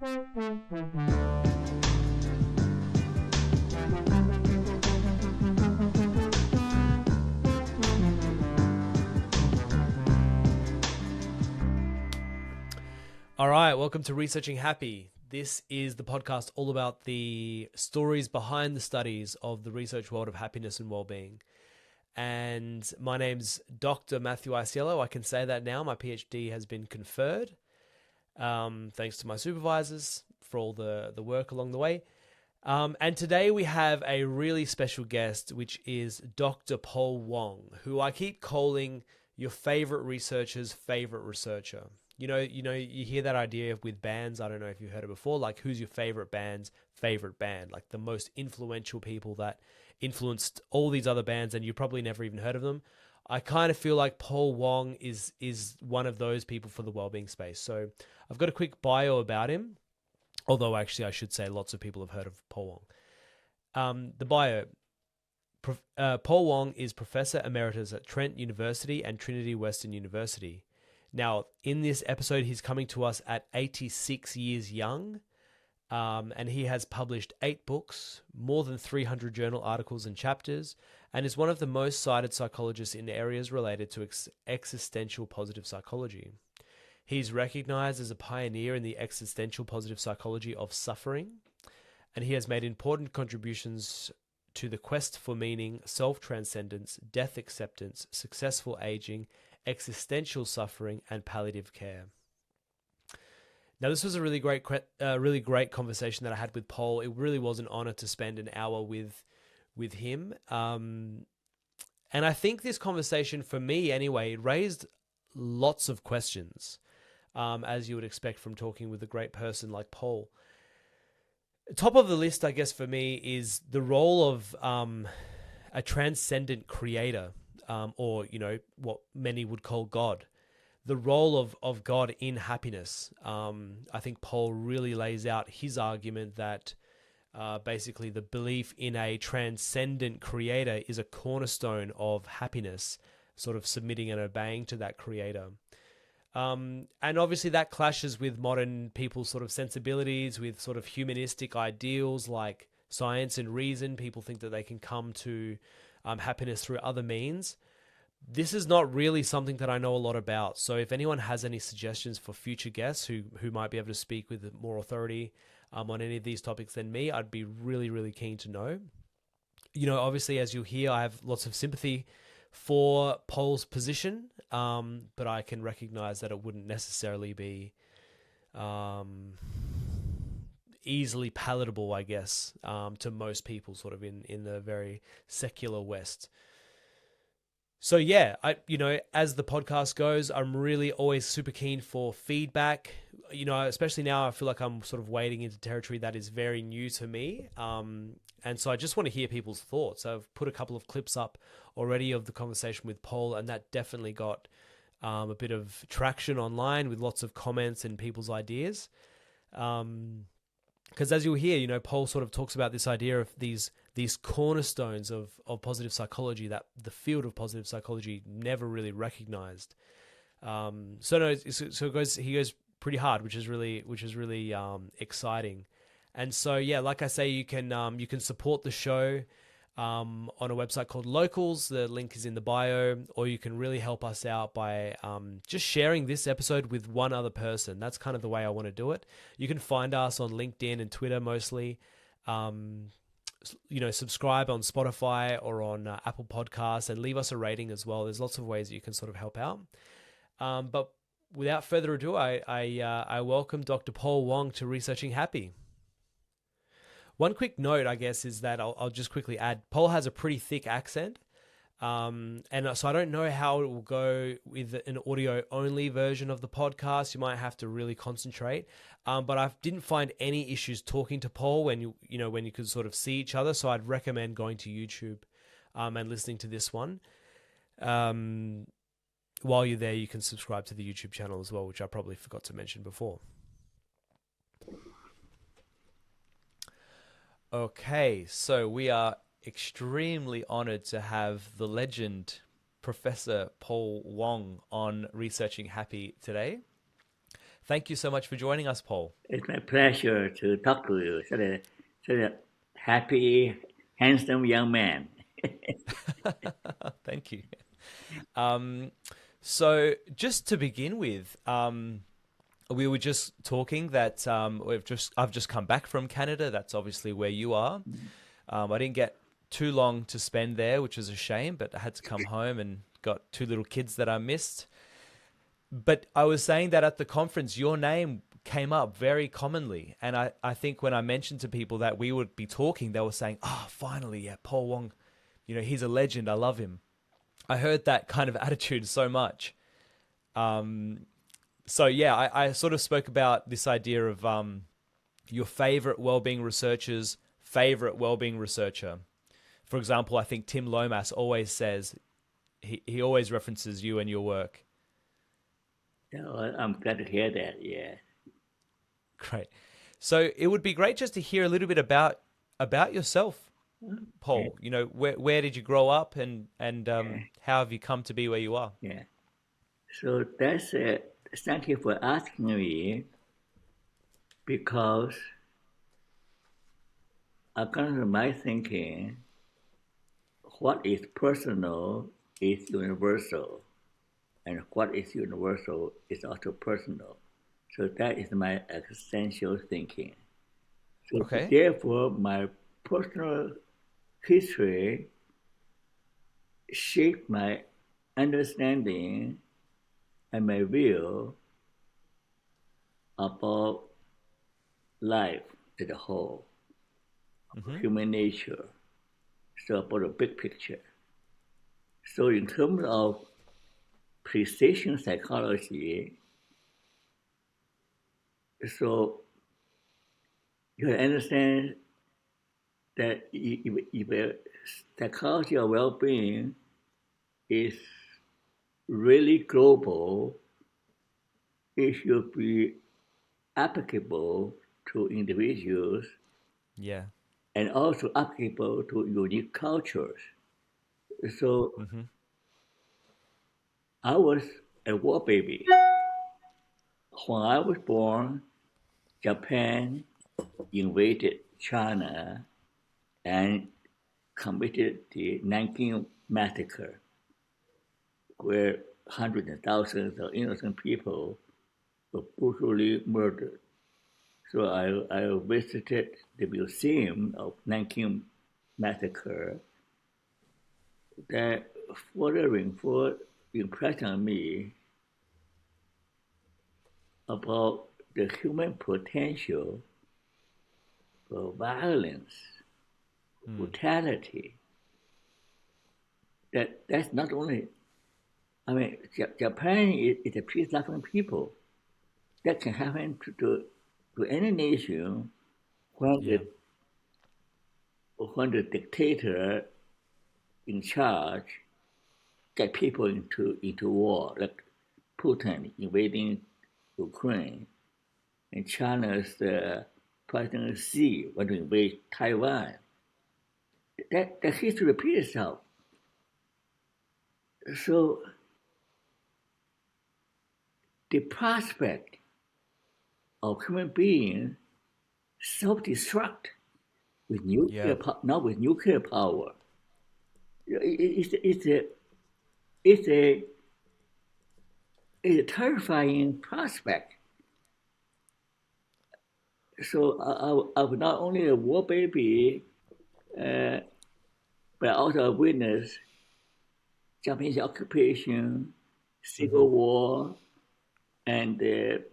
All right, welcome to Researching Happy. This is the podcast all about the stories behind the studies of the research world of happiness and well-being. And my name's Dr. Matthew Iciello. I can say that now. My PhD has been conferred, thanks to my supervisors for all the work along the way. And today we have a really special guest, which is Dr. Paul Wong, who I keep calling your favorite researcher's favorite researcher. You hear that idea with bands. I don't know if you've heard it before. Like, who's your favorite band's favorite band? Like the most influential people that influenced all these other bands, and you probably never even heard of them. I kind of feel like Paul Wong is one of those people for the wellbeing space. So I've got a quick bio about him. Although actually, I should say lots of people have heard of Paul Wong. The bio. Paul Wong is Professor Emeritus at Trent University and Trinity Western University. Now, in this episode, he's coming to us at 86 years young, and he has published 8 books, more than 300 journal articles and chapters, and is one of the most cited psychologists in areas related to existential positive psychology. He's recognized as a pioneer in the existential positive psychology of suffering, and he has made important contributions to the quest for meaning, self-transcendence, death acceptance, successful aging, existential suffering, and palliative care. Now, this was a really great conversation that I had with Paul. It really was an honor to spend an hour with him. And I think this conversation, for me anyway, raised lots of questions, as you would expect from talking with a great person like Paul. Top of the list, I guess, for me is the role of a transcendent creator, or, what many would call God. The role of God in happiness. I think Paul really lays out his argument that basically the belief in a transcendent creator is a cornerstone of happiness, sort of submitting and obeying to that creator. And obviously that clashes with modern people's sort of sensibilities, with sort of humanistic ideals like science and reason. People think that they can come to happiness through other means. This is not really something that I know a lot about. So if anyone has any suggestions for future guests who might be able to speak with more authority on any of these topics than me, I'd be really, really keen to know. Obviously, as you'll hear, I have lots of sympathy for Paul's position, but I can recognize that it wouldn't necessarily be easily palatable, I guess, to most people sort of in the very secular West. So yeah, as the podcast goes, I'm really always super keen for feedback. Especially now, I feel like I'm sort of wading into territory that is very new to me. And so I just want to hear people's thoughts. I've put a couple of clips up already of the conversation with Paul, and that definitely got a bit of traction online with lots of comments and people's ideas. Because as you'll hear, Paul sort of talks about this idea of these cornerstones of positive psychology that the field of positive psychology never really recognized. He goes pretty hard, which is really exciting. And so yeah, like I say, you can support the show on a website called Locals. The link is in the bio, or you can really help us out by just sharing this episode with one other person. That's kind of the way I want to do it. You can find us on LinkedIn and Twitter mostly. Subscribe on Spotify or on Apple Podcasts, and leave us a rating as well. There's lots of ways that you can sort of help out. But without further ado, I welcome Dr. Paul Wong to Researching Happy. One quick note, I guess, is that I'll just quickly add, Paul has a pretty thick accent. And so I don't know how it will go with an audio-only version of the podcast. You might have to really concentrate. But I didn't find any issues talking to Paul when you could sort of see each other. So I'd recommend going to YouTube and listening to this one. While you're there, you can subscribe to the YouTube channel as well, which I probably forgot to mention before. Okay, so we are extremely honored to have the legend Professor Paul Wong on Researching Happy today. Thank you so much for joining us, Paul. It's my pleasure to talk to you. Such a happy, handsome young man. Thank you. Um, so, just to begin with, we were just talking that I've just come back from Canada. That's obviously where you are. I didn't get too long to spend there, which was a shame, but I had to come home and got two little kids that I missed. But I was saying that at the conference, your name came up very commonly. And I think when I mentioned to people that we would be talking, they were saying, oh, finally, yeah, Paul Wong, he's a legend. I love him. I heard that kind of attitude so much. So yeah, I sort of spoke about this idea of your favorite well-being researcher's favorite well-being researcher. For example, I think Tim Lomas always says, he always references you and your work. I'm glad to hear that. Yeah. Great. So it would be great just to hear a little bit about yourself, Yeah. Paul. Where did you grow up, and Yeah. how have you come to be where you are? Yeah. So that's it. Thank you for asking me because according to my thinking, what is personal is universal, and what is universal is also personal. So that is my existential thinking. So Okay. therefore, my personal history shaped my understanding and my view about life as a whole, Mm-hmm. human nature, so about the big picture. So in terms of precision psychology, so you understand that if psychology of well-being is really global, it should be applicable to individuals Yeah. and also applicable to unique cultures. So Mm-hmm. I was a war baby. When I was born, Japan invaded China and committed the Nanking massacre, where hundreds of thousands of innocent people were brutally murdered. So I visited the museum of Nanking massacre. That further reinforced the impression on me about the human potential for violence, Mm. brutality. That's not only. I mean, Japan is a peace-loving people. That can happen to any nation when Yeah. the dictator in charge get people into war, like Putin invading Ukraine, and China's President Xi want to invade Taiwan. That history repeats itself. So the prospect of human beings self-destruct with Yeah. not with nuclear power. It's a it's a it's a terrifying prospect. So I was not only a war baby, uh, but also a witness Japanese occupation, Mm-hmm. civil war, and the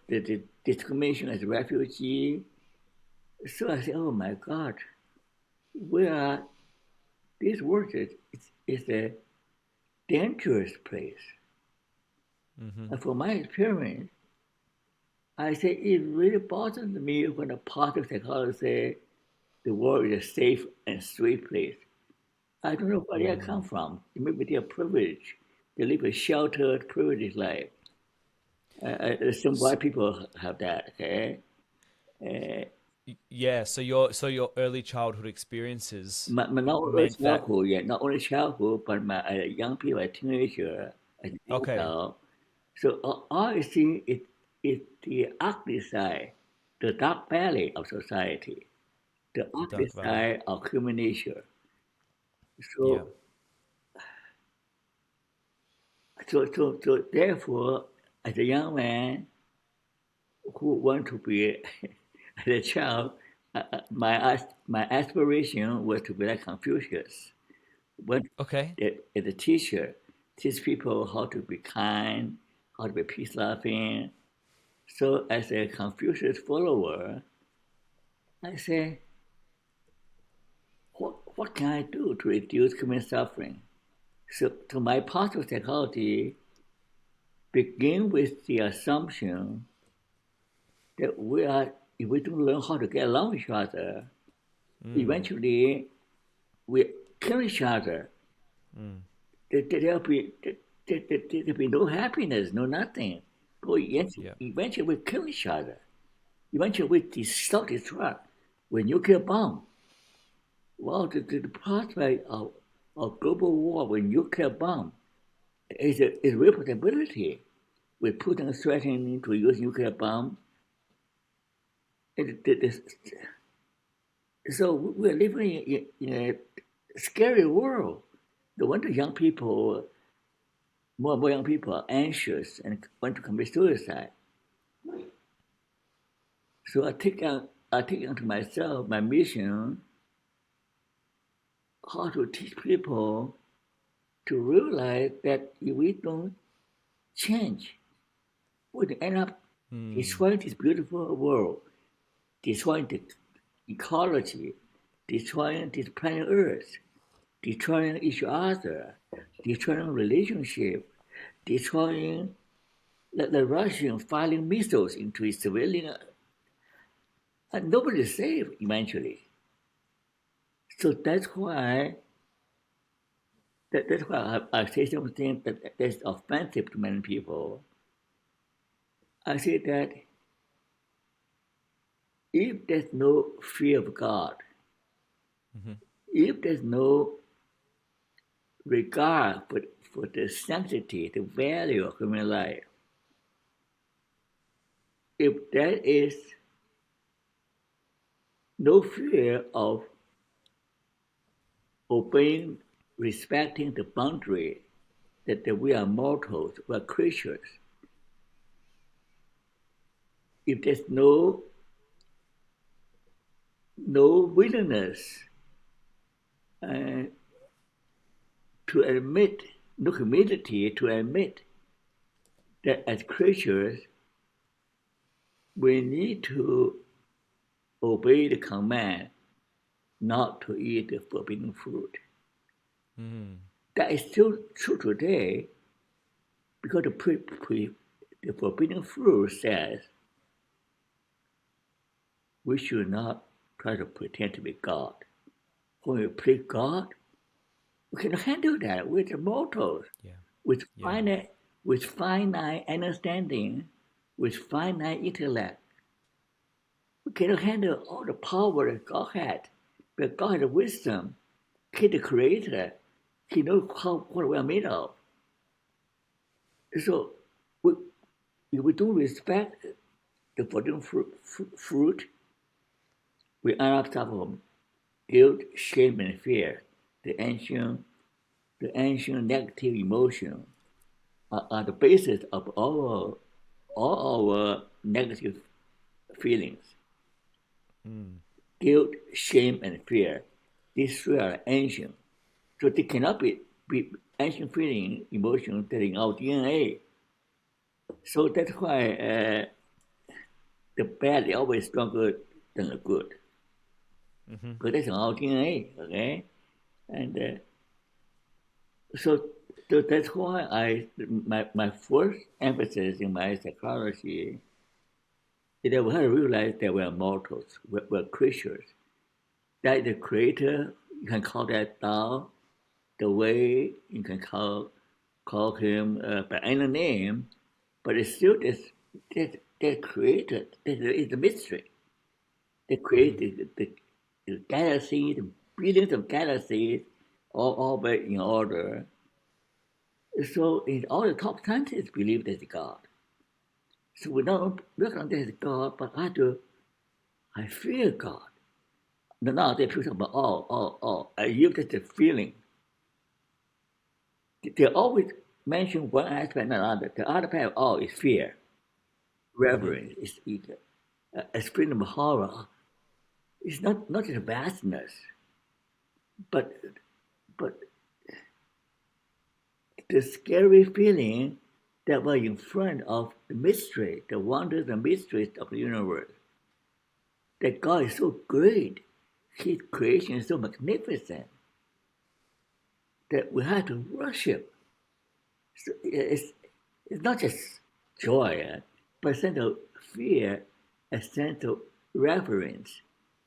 discrimination as a refugee. So I said, oh my God, where are this world is a dangerous place. Mm-hmm. And from my experience, I say it really bothers me when a positive psychologist say the world is a safe and sweet place. I don't know where they come Mm. from. Maybe they are privileged. They live a sheltered, privileged life. Some S- white people have that. Okay, uh, Yeah. So your early childhood experiences not only meant that. childhood, yeah, not only childhood, but my young people, a teenager, as an Okay. adult. So all I see is is the ugly side, the dark valley of society, the The ugly dark valley. side of human nature. Yeah. So, so therefore, as a young man who want to be, as a child, my aspiration was to be like Confucius. When Okay. as a teacher, teach people how to be kind, how to be peace loving. So as a Confucius follower, I say, what can I do to reduce human suffering? So my positive psychology begin with the assumption that if we don't learn how to get along with each other, eventually we kill each other. There'll be no happiness, no nothing. But Yeah. eventually we kill each other. Eventually we self-destruct. When nuclear bomb, well, the prospect of global war with nuclear bomb is a real possibility. With Putin threatening to use nuclear bomb, so we're living in a scary world. No wonder more and more young people are anxious and want to commit suicide. So I take onto myself my mission how to teach people to realize that if we don't change, we will end up destroying this beautiful world, destroying the ecology, destroying this planet Earth, destroying each other, destroying relationship, destroying the Russian firing missiles into civilian, and nobody is safe eventually. So that's why I say something that's offensive to many people. I say that if there's no fear of God, if there's no regard for the sanctity, the value of human life, if there is no fear of obeying, respecting the boundary that we are mortals, we are creatures, if there's no willingness to admit, no humility to admit that as creatures we need to obey the command not to eat the forbidden fruit. That is still true today because the forbidden fruit says we should not try to pretend to be God. When we play God, we cannot handle that. We're the mortals with finite understanding, with finite intellect. We cannot handle all the power that God had. But God has wisdom. He's the creator. He knows what we are made of. So if we don't respect the forbidden fruit, we end up suffering from guilt, shame, and fear. The ancient negative emotions are the basis of all our negative feelings. Guilt, shame, and fear. These three are ancient. So they cannot be ancient feeling, emotions that are in our DNA. So that's why the bad is always stronger than the good. Because that's in our DNA, okay? And so that's why my first emphasis in my psychology is that we have to realize that we are mortals, we're creatures. That the creator, you can call that Tao, the way you can call him by any name, but it's still that created, that is the mystery. They created the galaxy, the billions of galaxies, all in order. So in all the top scientists believe there's a God. So we don't recognize God, but I fear God. Now they people talk about I use just a feeling. They always mention one aspect and another. The other part of all is fear, reverence, is a feeling of horror. It's not just vastness, but but the scary feeling that we're in front of the mystery, the wonders and mysteries of the universe. That God is so great, His creation is so magnificent that we have to worship. So it's not just joy, but a sense of fear, a sense of reverence,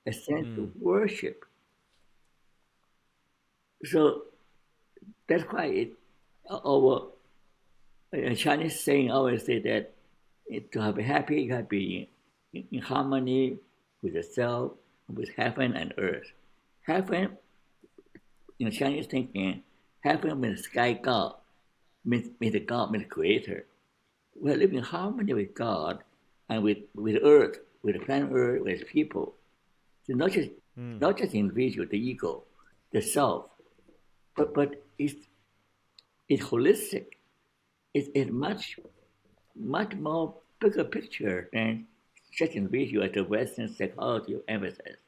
a sense of worship. So that's why our Chinese saying always say that to have a happy, you have to be in harmony with yourself, with heaven and earth. Heaven, in Chinese thinking, heaven means sky God, means the God, means the creator. We are living in harmony with God and with earth, with the planet earth, with people. So not just individual, the ego, the self, but it's holistic. It's much more bigger picture than just individual as the Western psychology emphasizes.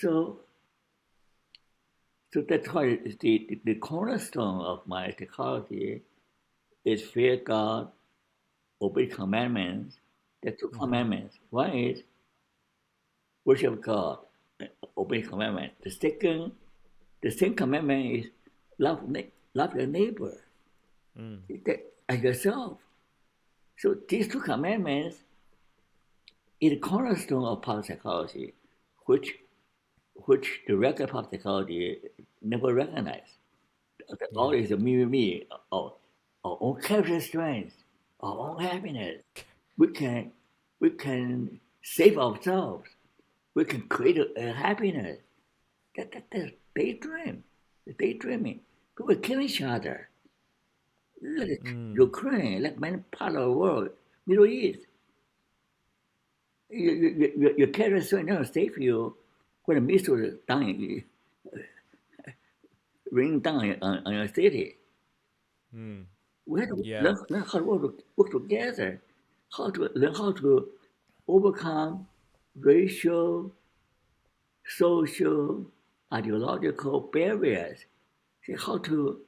So that's why the cornerstone of my psychology is fear God, obey commandments. There are two commandments. One is worship God, obey commandments. The same commandment is love your neighbor as yourself. So these two commandments is the cornerstone of public psychology, which the regular public psychology never recognized. All is a me, our own character strength, our own happiness. We can save ourselves. We can create a happiness. That's daydream. Daydreaming. People kill each other. Look at Ukraine, like many parts of the world, Middle East. Your character strength never save you when the missiles rain down on your city. We have to learn how to work together, learn how to overcome racial, social, ideological barriers. See how to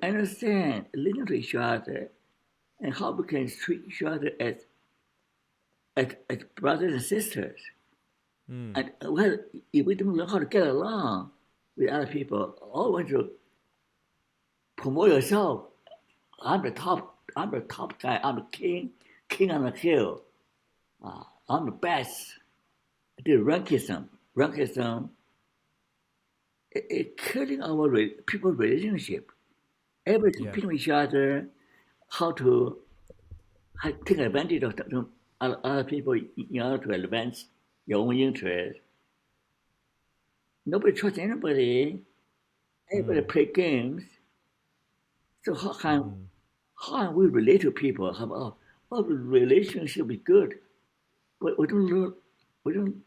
understand, listen to each other, and how we can treat each other as brothers and sisters. And well, if we don't learn how to get along with other people, always to promote yourself. I'm the top guy. I'm the king on the hill. I'm the best. The rankism, it's killing our people relationship. Every competing with each other, how to take advantage of other people in order to advance your own interest. Nobody trusts anybody. Everybody play games. So how can we relate to people? How our relationship is good, but we don't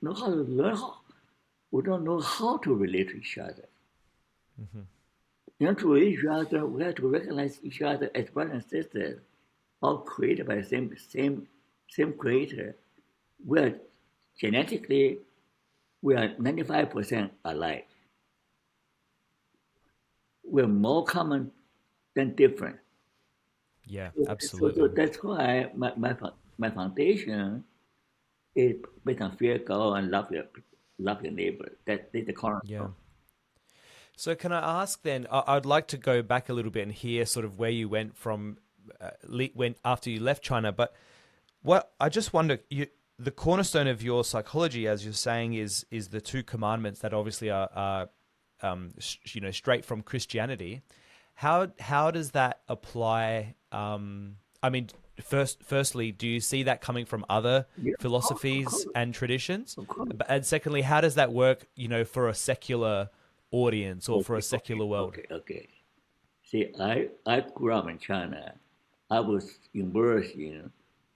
know how to learn how. We don't know how to relate to each other. In order to relate to each other, we have to recognize each other as brothers and sisters, all created by the same creator. We're genetically, we are 95% alike. We're more common than different. Yeah, absolutely. So that's why my foundation is based on fear God and love your neighbor. That's the cornerstone. Yeah. So can I ask then? I'd like to go back a little bit and hear sort of where you went from when after you left China. But what I just wonder, the cornerstone of your psychology, as you're saying, is the two commandments that obviously are straight from Christianity. How does that apply? I mean, firstly, do you see that coming from other philosophies and traditions? And secondly, how does that work? For a secular audience or for a secular world? Okay. See, I grew up in China. I was immersed in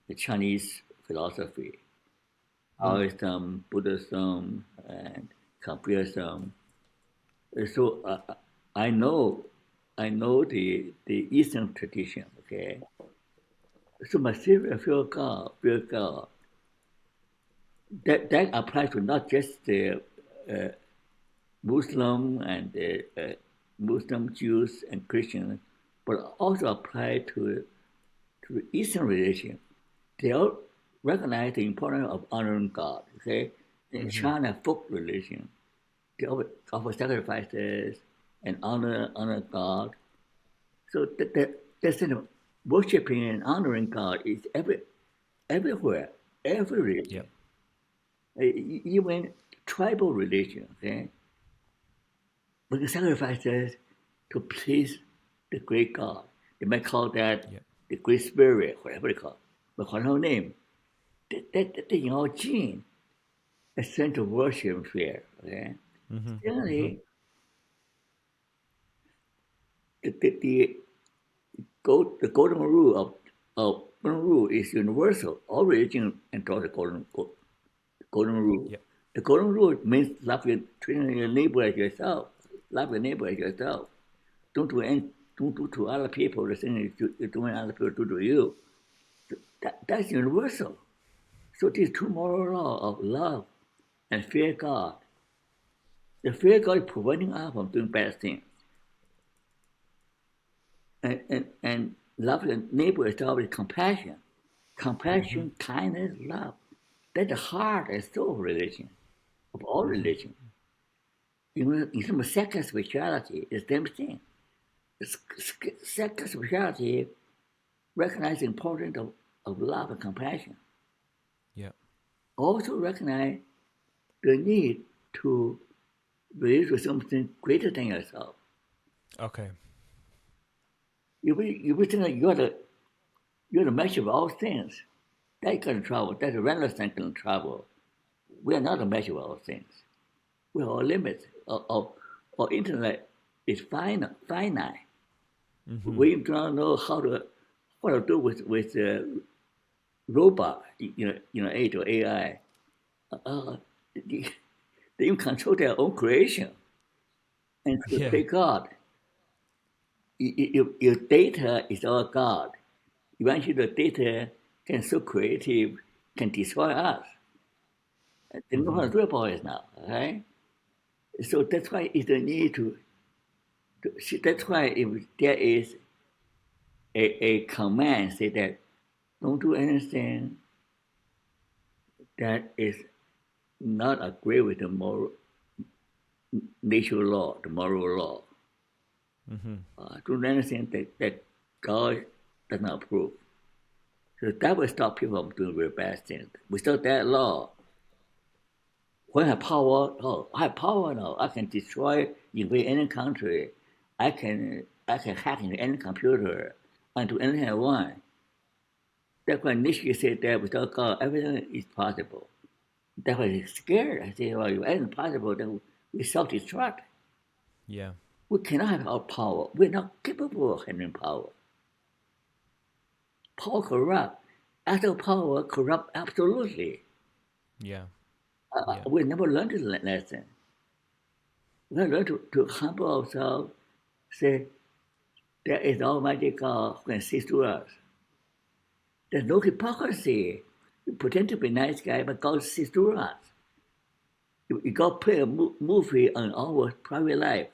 the Chinese philosophy, Taoism, Buddhism, and Confucianism. So I know, I know the Eastern tradition. Okay, so my theory of fear God, that applies to not just the Muslim and the Muslim Jews and Christians, but also apply to Eastern religion. They all recognize the importance of honoring God. Okay, in China folk religion, they offer sacrifices and honor God. So that sense of worshiping and honoring God is everywhere, every religion, Yep. even tribal religion. Okay, bring sacrifices to please the great God. They might call that Yep. the Great Spirit, whatever they call it. But call no name. That in our gene, a sense of worship and fear. Okay? Generally, the the golden rule of golden rule is universal. All religion endorse the golden rule. Yep. The golden rule means treating your neighbor as yourself. Love your neighbor as yourself. Don't do to other people the thing you're doing other people do to you. That's universal. So these two moral laws of love and fear God. The fear God is preventing us from doing bad things. And love your neighbor is always compassion. Compassion, kindness, love. That's the heart and soul of religion, of all religion. You know, in terms of second spirituality, it's the same thing. Second spirituality recognizes the importance of love and compassion. Yep. Also recognize the need to relate to something greater than yourself. Okay. You think that you're the measure of all things. That can travel. That's a random thing can travel. We are not the measure of all things. We are all limits. Our intellect is finite. We do not know what to do with robot, age or AI. They even control their own creation and to Yeah. play God. Your data is all God. Eventually, the data can so creative, can destroy us. They know how to do about it now, okay? So that's why it's the need to see, that's why if there is a command say that don't do anything that is not agree with the moral natural law, the moral law. Do anything that God does not approve. So that will stop people from doing very bad things. Without that law, when I have power, I have power now. I can destroy, invade any country. I can hack into any computer and do anything I want. That's why Nietzsche said that without God, everything is possible. That's why he's scared. I say, well, if anything possible, then we self-destruct. Yeah. We cannot have our power. We're not capable of having power. Power corrupt. Actual power corrupt absolutely. Yeah. We never learned this lesson. We learn to humble ourselves, say, there is Almighty God who can see through us. There's no hypocrisy. You pretend to be a nice guy, but God sees through us. You go play a movie on our private life.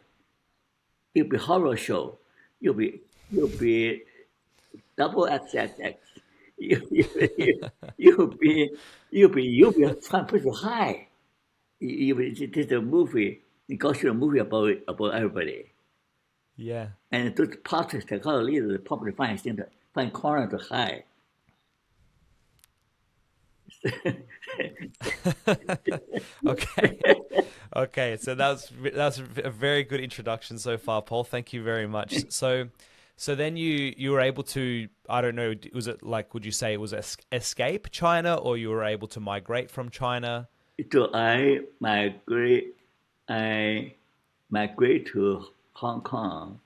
It'll be horror show. You'll be double XXX. You'll be trying to high. This is a movie. You go shoot a movie about everybody. Yeah. And those politics, they call leaders, probably find corner to hide. Okay. Okay. So that's a very good introduction so far, Paul. Thank you very much. So then you were able to, I don't know, was it like, would you say it was escape China, or you were able to migrate from China? So I migrate to Hong Kong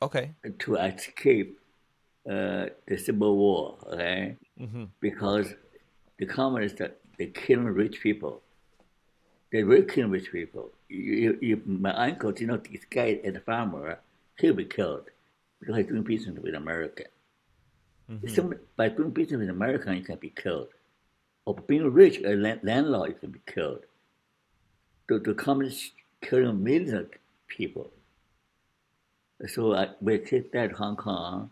Okay. to escape the civil war, okay? Because the communists, they kill rich people. They will kill rich people. If my uncle, this guy as a farmer, he'll be killed because he's doing business with America. By doing business with America, you can be killed. Or being rich, a landlord, you can be killed. The communists killing millions of people. So we take that Hong Kong,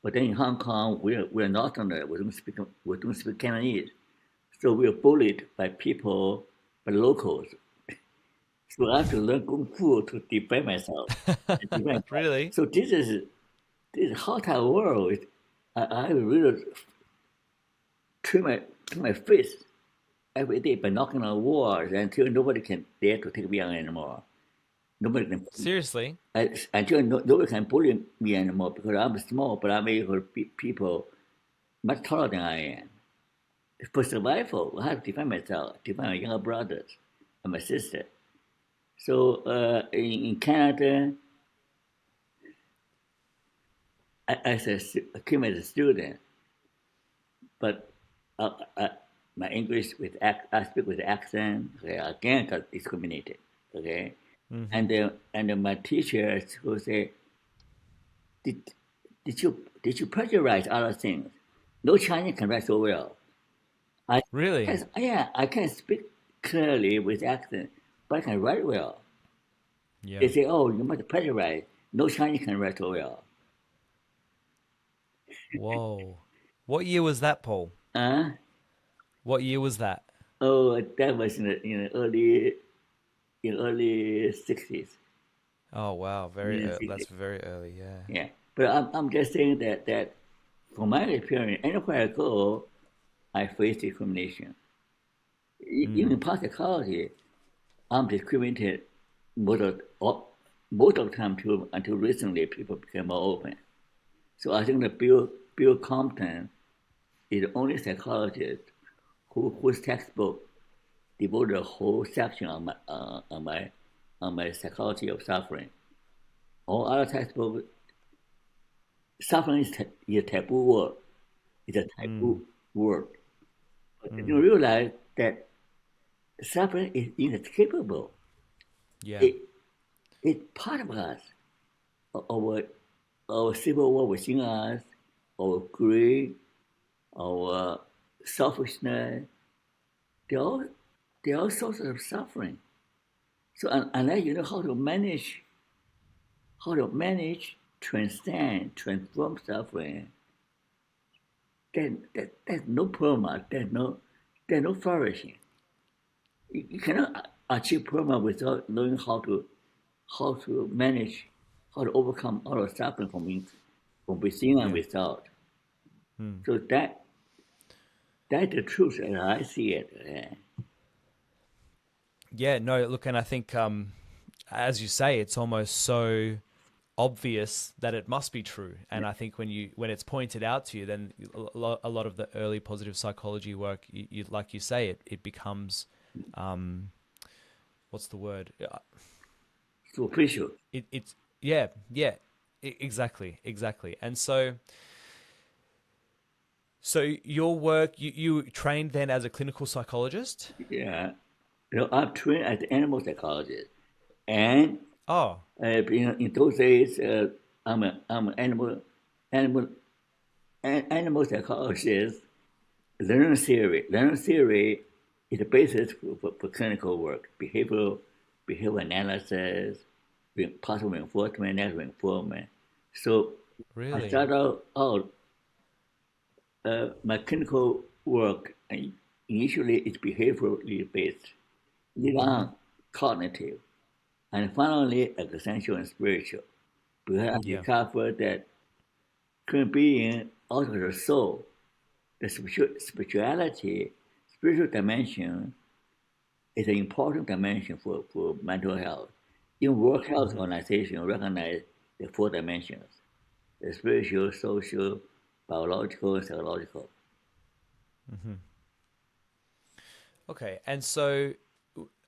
but then in Hong Kong, we're not on that. We don't speak Cantonese. So we're bullied by people, by locals. So I have to learn Kung Fu to defend myself. Really? So this is hostile world. I really turn my fist every day by knocking on walls until nobody can dare to take me on anymore. Nobody can. Seriously? Until nobody can bully me anymore because I'm small, but I'm able to beat people much taller than I am. For survival, I have to defend myself, defend my younger brothers and my sister. So in Canada, I came as a student, but my English I speak with accent. Okay, again, got discriminated. Okay, and my teacher will say, did you plagiarize other things? No Chinese can write so well. Really? I can speak clearly with accent, but I can write well. Yeah. They say, oh, you must plagiarize. No Chinese can write so well. Whoa. What year was that, Paul? Uh, What year was that? oh, that was in early 60s. Oh, wow. In the That's 60s. very early. Yeah. Yeah. But I'm just saying that from my experience, anywhere I go, I face discrimination. Even in psychology, I'm discriminated most of the time too, until recently people became more open. So I think that Bill Compton is the only psychologist whose textbook devoted a whole section on my psychology of suffering. All other textbooks, suffering is a taboo word. It's a taboo word. But you realize that suffering is inescapable. Yeah. It's part of us. Our civil war within us, our greed, our selfishness, they're all, they're all sources of suffering. So unless you know how to manage, transcend, transform suffering, then there's no perma, there's no flourishing. You cannot achieve perma without knowing how to manage, how to overcome all the suffering from within and Yeah. without. So that's the truth as I see it. Yeah. No, look, and I think, as you say, it's almost so obvious that it must be true. And I think when it's pointed out to you, then a lot of the early positive psychology work, like you say, it becomes, what's the word? Superficial. It's yeah, yeah, exactly. And so your work, you trained then as a clinical psychologist. Yeah. I'm trained as an animal psychologist. And Oh, in those days, I'm an animal, animal psychologist. Learning theory is the basis for clinical work. Behavioral analysis, possible reinforcement, negative reinforcement. So I really? started out my clinical work initially is behaviorally based, later on cognitive, and finally existential and spiritual. Because I Yeah. discovered that human being out of the soul, the spiritual dimension is an important dimension for mental health. Even World Health Organization recognize the four dimensions: the spiritual, social, biological, and psychological. Okay. And so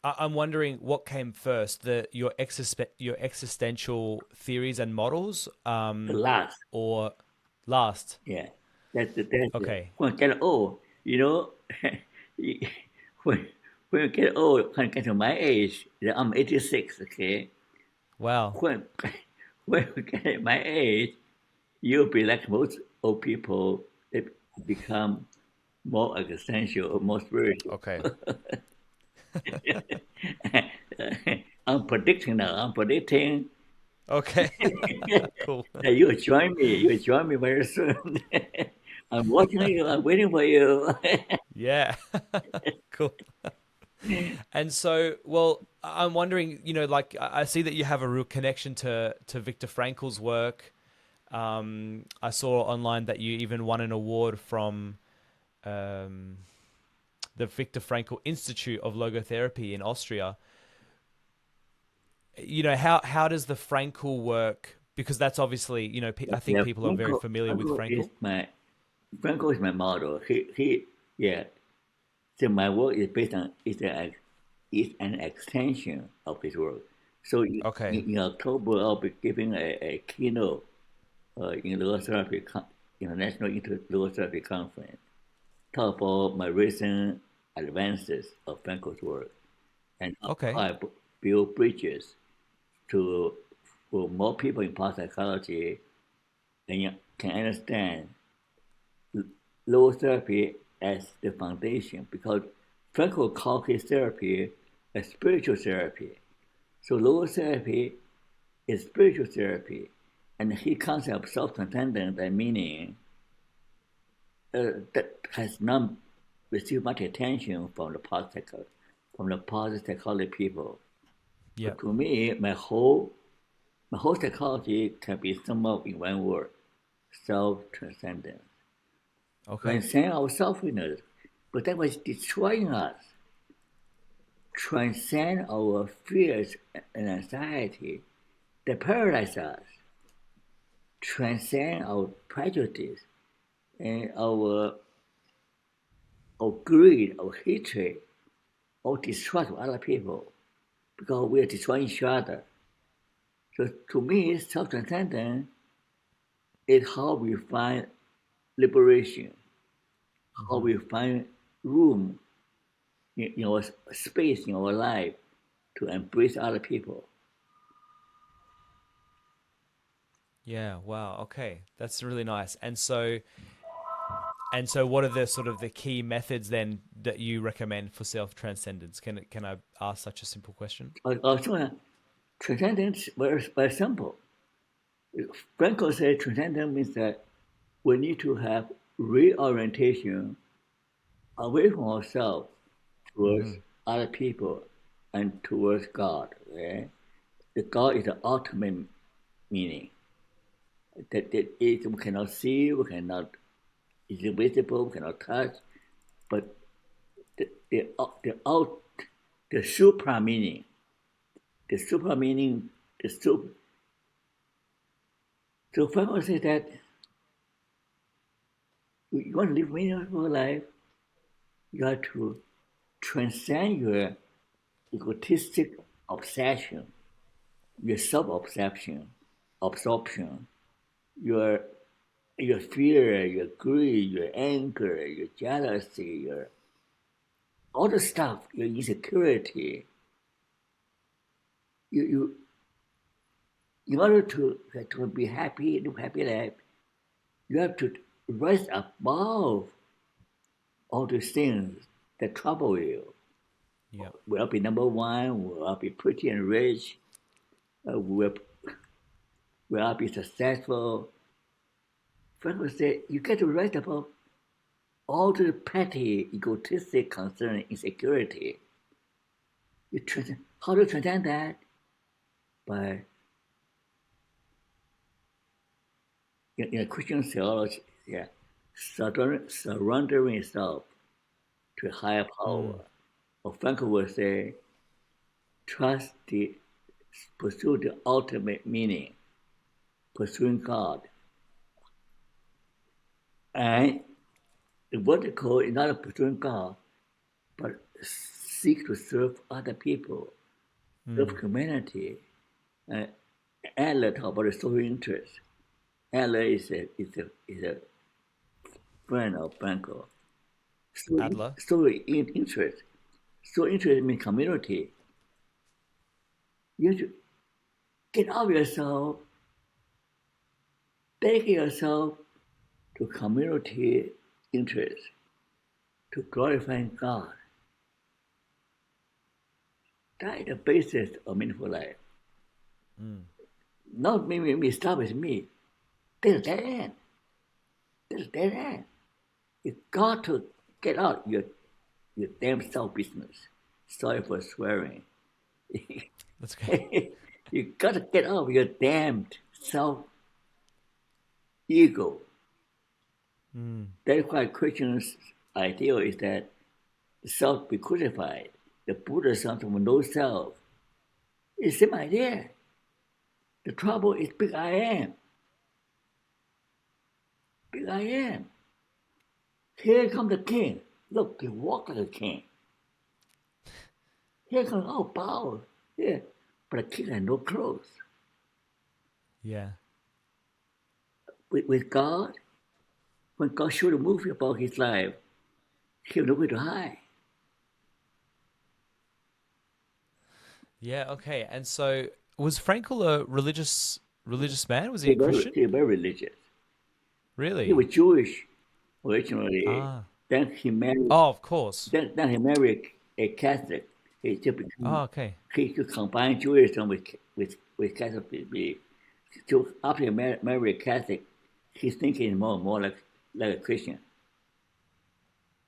I'm wondering what came first, your existential theories and models, The last, or last? yeah, that's Okay. when you get old, you know, when when you get old, when you get to my age, I'm 86, okay. Wow. When when you get my age, you'll be like most old people. They become more existential or more spiritual. Okay. I'm predicting now. I'm predicting Okay. Cool. that you'll join me. You'll join me very soon. I'm watching you. I'm waiting for you. Yeah. Cool. And so, well, I'm wondering, like I see that you have a real connection to Viktor Frankl's work. I saw online that you even won an award from um, the Viktor Frankl Institute of Logotherapy in Austria. How does the Frankel work? Because that's obviously, I think Yeah, people are very familiar with Frankel. Frankel is my model. Yeah. So my work is based on is an extension of his work. So Okay. in October, I'll be giving a keynote in logotherapy, International Logotherapy Conference, talk about my recent advances of Frankel's work and how Okay. I build bridges to for more people in parapsychology and can understand logotherapy as the foundation because Frankel called his therapy a spiritual therapy. So logotherapy is spiritual therapy, and his concept of self-transcendent and meaning that has not received much attention from the positive psychology people. Yeah. But to me, my whole psychology can be summed up in one word: self-transcendence. Okay. Transcend our selfishness, but that was destroying us. Transcend our fears and anxiety that paralyze us. Transcend our prejudice and our greed, our hatred, our distrust of other people because we are destroying each other. So to me, self-transcendence is how we find liberation, how Hmm. we find room in our space in our life to embrace other people. Yeah. Wow. Okay. That's really nice. And so what are the sort of the key methods then that you recommend for self transcendence? Can I ask such a simple question? Also, transcendence is very simple. Frankel said transcendence means that we need to have reorientation away from ourselves towards Hmm. other people and towards God. Okay? The God is the ultimate meaning. That is, we cannot see, we cannot, it's invisible, we cannot touch, but the out, the supra meaning, the supra meaning, the super. So Frankel says that you want to live a meaningful life, you have to transcend your egotistic obsession, your absorption, your your fear, your greed, your anger, your jealousy, your all the stuff, your insecurity. You in order to be happy, live happy life, you have to rise above all the things that trouble you. Yeah. Will I be number one? Will I be pretty and rich? Will I be successful? Frank would say, you get to rise above all the petty, egotistic concern, insecurity. How to transcend that? By in a Christian theology, yeah, surrendering itself to a higher Mm. power. Or Frankel would say, trust pursue the ultimate meaning, pursuing God. And the vertical is not pursuing God, but seek to serve other people, serve community. Adler talk about the social interest. Adler is a friend of Frankel. Adler. Interest. So interest means community. You should get out of yourself, dedicate yourself to community interest, to glorifying God. That is the basis of meaningful life. Not me start with me. There's a dead end. There's a dead end. You got to get out your damn self business. Sorry for swearing. That's great. You got to get out of your damned self ego. That's why Christians' ideal is that the self be crucified. The Buddha something with no self. It's the same idea. The trouble is big I am. Big I am. Here comes the king. Look, he walked like a king. Here comes power. Yeah. But the king had no clothes. Yeah. With God, when God showed a movie about his life, he had nowhere to hide. Yeah. Okay. And so, was Frankel a religious man? Was he a Christian? He was very religious. Really? He was Jewish originally. Then he married. Oh, of course. Then he married a Catholic. He just became, okay. He could combine Judaism with Catholic belief. So after he married a Catholic, he's thinking more and more like a Christian.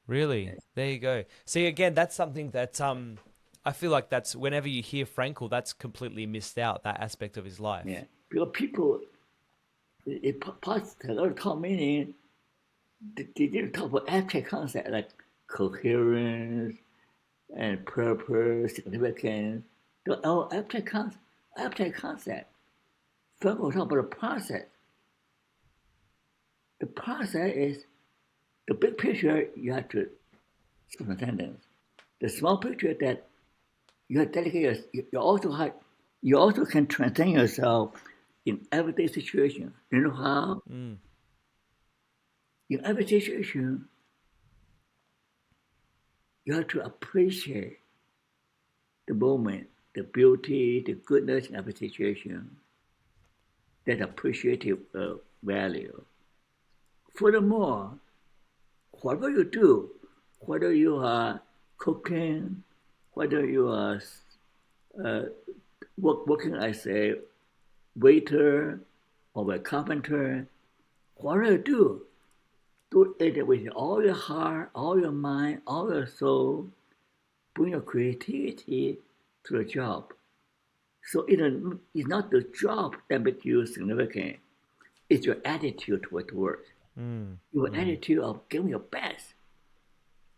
Really? There you go. See, again, that's something that I feel like that's whenever you hear Frankel, that's completely missed out, that aspect of his life. Yeah, because people, parts a lot of talk meaning, they didn't talk about abstract concepts like coherence and purpose, significance. They're all abstract concept. Frankel talk about the process. The process is the big picture you have to transcendence. The small picture that you have dedicated, you also can transcend yourself in everyday situations. You know how? In every situation, you have to appreciate the moment, the beauty, the goodness in every situation. That appreciative value. Furthermore, whatever you do, whether you are cooking, whether you are working as a waiter or a carpenter, whatever you do it with all your heart, all your mind, all your soul. Bring your creativity to the job. So it's not the job that makes you significant. It's your attitude toward work. Your attitude of giving your best.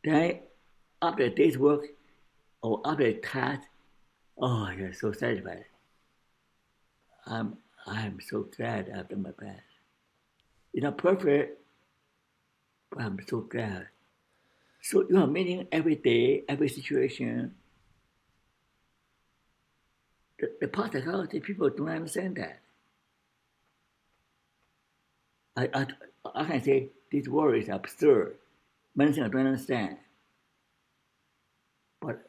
Then after a day's work or after a task, you're so satisfied. I'm so glad I've done my best. It's not perfect, but I'm so glad. So you are meeting every day, every situation. The part psychology people don't understand that. I can say this world is absurd. Many things I don't understand. But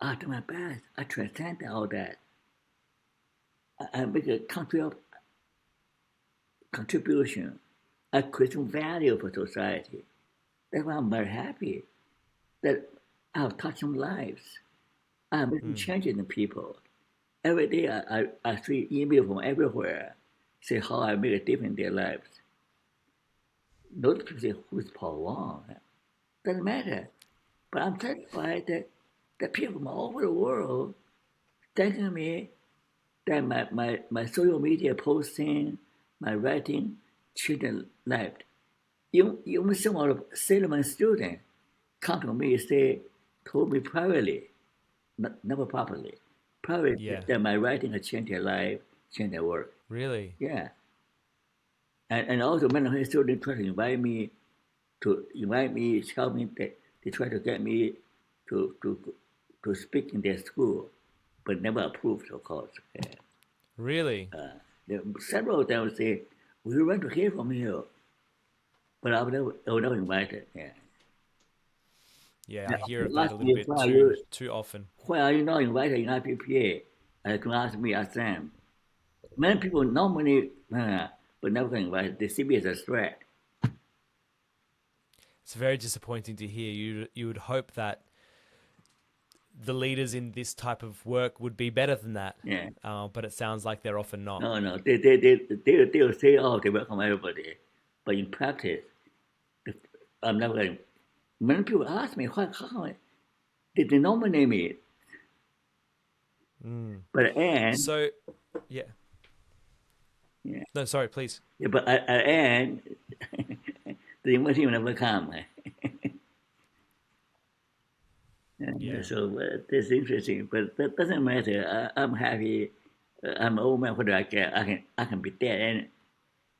I do my best. I transcend all that. I make a contribution. I create some value for society. That's why I'm very happy that I have touched some lives. I am making changes in people. Every day I see emails from everywhere say how I make a difference in their lives. Those people say, who's Paul Wong? Doesn't matter. But I'm satisfied that people from all over the world thanking me that my social media posting, my writing changed their life. Even some of the Salomon students come to me and told me privately, never publicly, privately, that my writing has changed their life, changed their work. Really? Yeah. And also many students try to invite me, tell me that they try to get me to to speak in their school, but never approved, of course. Really? Several of them say, we want to hear from you, but I was never invited. Yeah, I hear of that Last a little year, bit too often. why are you not invited in IPPA? They can ask me, ask them. Many people normally, but never get invited. They see me as a threat. It's very disappointing to hear. You would hope that the leaders in this type of work would be better than that. Yeah. But it sounds like they're often not. No. They'll say, oh, they welcome everybody. But in practice, I'm never going. Many people ask me, how did they nominate me? But at the end, So, yeah. Yeah. No, sorry, please. Yeah, but at the end, the invitation will never come. Yeah. So that's interesting, but that doesn't matter. I'm happy. I'm an old man. What do I care? I can be dead, and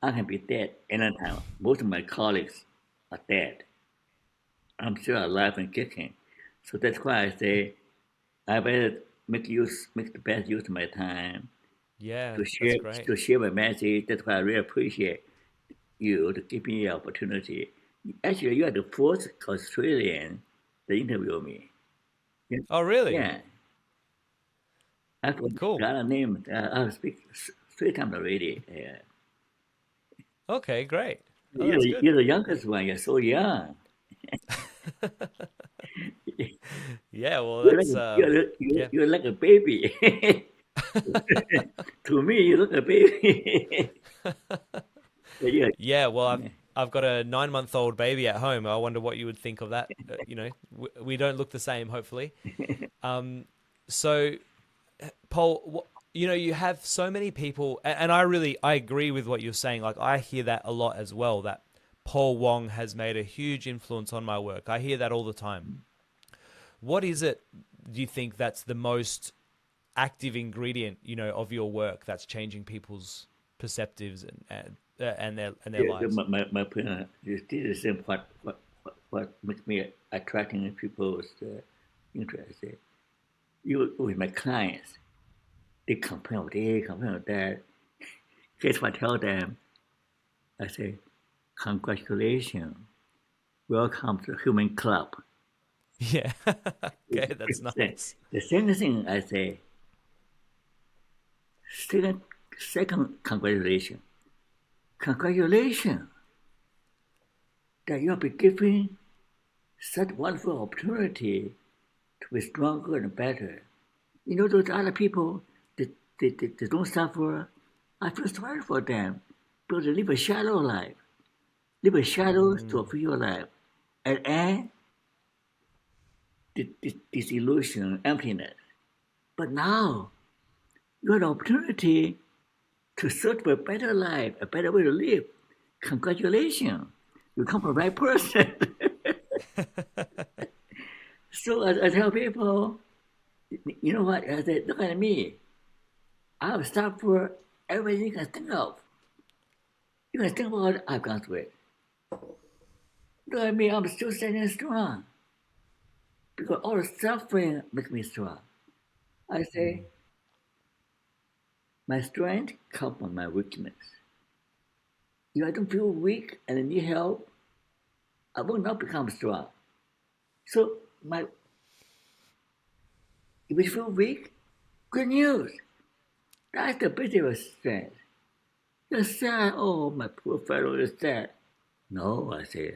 I can be dead anytime. Most of my colleagues are dead. I'm still alive and kicking. So that's why I say I better make the best use of my time Yeah, to share that's great. to share my message. That's why I really appreciate you to give me the opportunity. Actually, you are the first Australian to interview me. Oh, really? Yeah. After Cool. got a name, I'll speak 3 times already. Yeah. Okay, great. Oh, that's good. You're the youngest one. You're so young. Yeah, well, that's yeah. You're like a baby. To me, you look a baby. Yeah. Yeah, well, I've got a 9-month-old baby at home. I wonder what you would think of that. You know, we don't look the same, hopefully. So, Paul, you know, you have so many people, and I agree with what you're saying. Like, I hear that a lot as well, that Paul Wong has made a huge influence on my work. I hear that all the time. What is it, do you think, that's the most active ingredient, you know, of your work that's changing people's perceptives and their lives? My opinion is this is the same what makes me attracting people's interest. You with my clients, they complain of this, complain of that. Guess what I tell them? I say, congratulations, welcome to the human club. Yeah. Okay, that's nice. The second thing I say, second congratulations. Congratulations that you have been given such wonderful opportunity to be stronger and better. You know, those other people, they don't suffer. I feel sorry for them because they live a shallow life, live a shallow, superficial life. And disillusion, emptiness. But now, you have the opportunity to search for a better life, a better way to live. Congratulations. You come from the right person. So I tell people, you know what? I said, look at me. I've suffered everything you can think of. You can think about what I've gone through it. Look at me, I'm still standing strong. Because all the suffering makes me strong. I say, my strength comes from my weakness. If I don't feel weak and need help, I will not become strong. So if you feel weak, good news. That's the basic of strength. You're sad, oh, my poor fellow is sad. No, I say,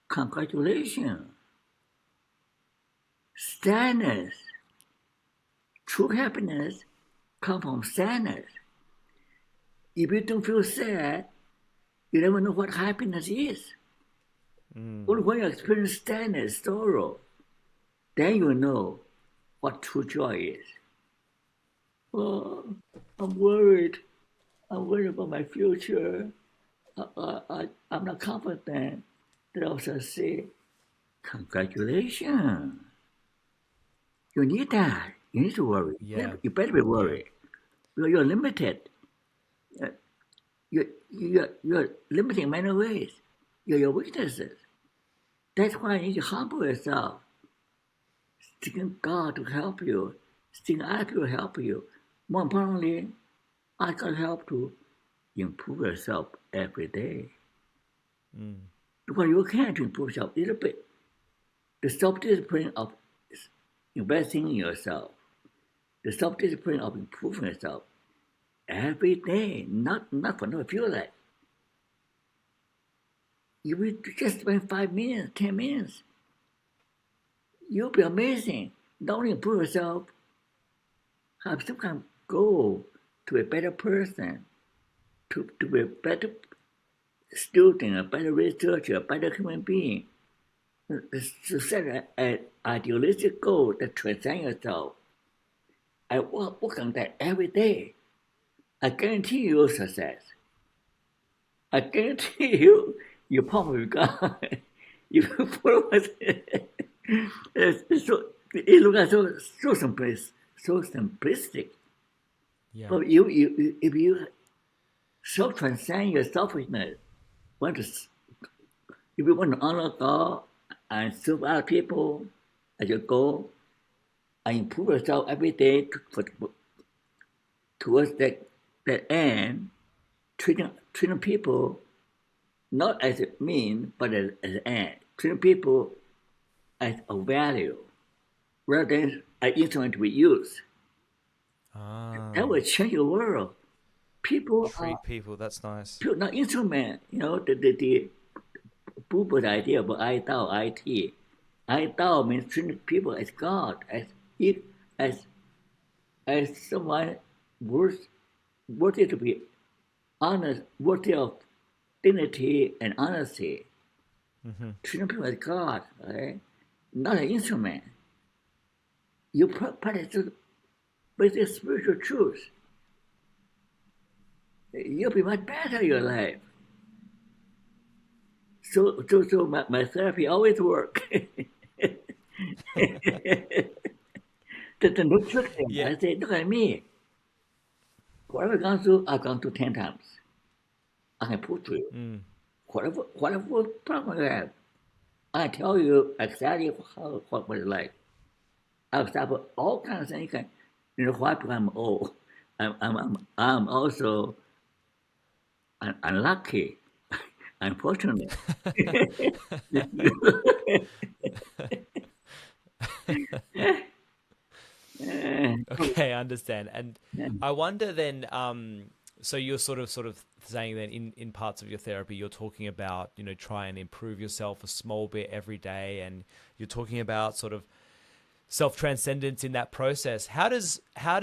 congratulations. Sadness, true happiness comes from sadness. If you don't feel sad, you never know what happiness is. Only when you experience sadness, sorrow, then you know what true joy is. Oh, I'm worried. I'm worried about my future. I'm not confident. Then I also say, congratulations. You need that. You need to worry. Yeah. You better be worried. Because you're limited. You're limited in many ways. You're your weaknesses. That's why you need to humble yourself. seeking God to help you, seeking other people to help you. More importantly, ask God help to improve yourself every day. Because you can to improve yourself a little bit. The self-discipline of investing in yourself, the self-discipline of improving yourself every day, not for no feel like. You will just spend 5 minutes, 10 minutes. You'll be amazing. Not only improve yourself, have some kind of goal to be a better person, to be a better student, a better researcher, a better human being. To set an idealistic goal that transcends yourself. I work on that every day. I guarantee you success. I guarantee you probably God. You follow it. It looks so simplistic. Yeah. But if you so transcend your selfishness, if you want to honor God and serve other people as your goal, and improve yourself every day towards that end, treating people not as a mean, but as an end. Treating people as a value rather than an instrument to be used. That will change your world. People Treat people, that's nice. people, not instrument. The Buddha's idea about I Tao, IT. I Tao means treating people as God, as someone worthy to be honest, worthy of dignity and honesty. Treating people as God, right? Not an instrument. You practice basic spiritual truth. You'll be much better in your life. So my therapy always work. The no trick thing. Yeah. I say, look at me. Whatever I've gone through, I've gone through 10 times. I can prove to you. Whatever problem you have, I tell you exactly what it's like. I've suffered all kinds of things. Why? Because I'm old. I'm also unlucky, unfortunately. Okay, I understand. And I wonder then, so you're sort of saying that in parts of your therapy, you're talking about, try and improve yourself a small bit every day. And you're talking about sort of self-transcendence in that process. How do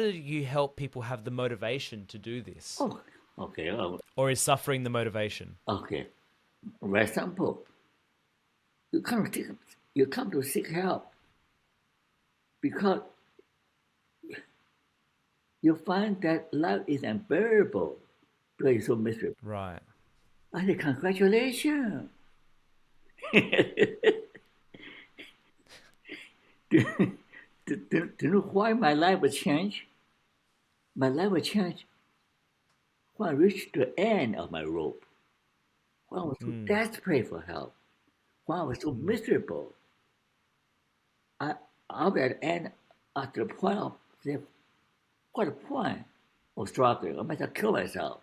you help people have the motivation to do this? Oh, okay. Or is suffering the motivation? Okay. Very simple. You come to seek help because you find that life is unbearable because you're so miserable. Right. I say, congratulations. Do you know why my life will change? My life will change when I reach the end of my rope. When I was so desperate for help. When I was so miserable. I'll be at the end at the point of saying, what a point of struggling. I might have killed myself.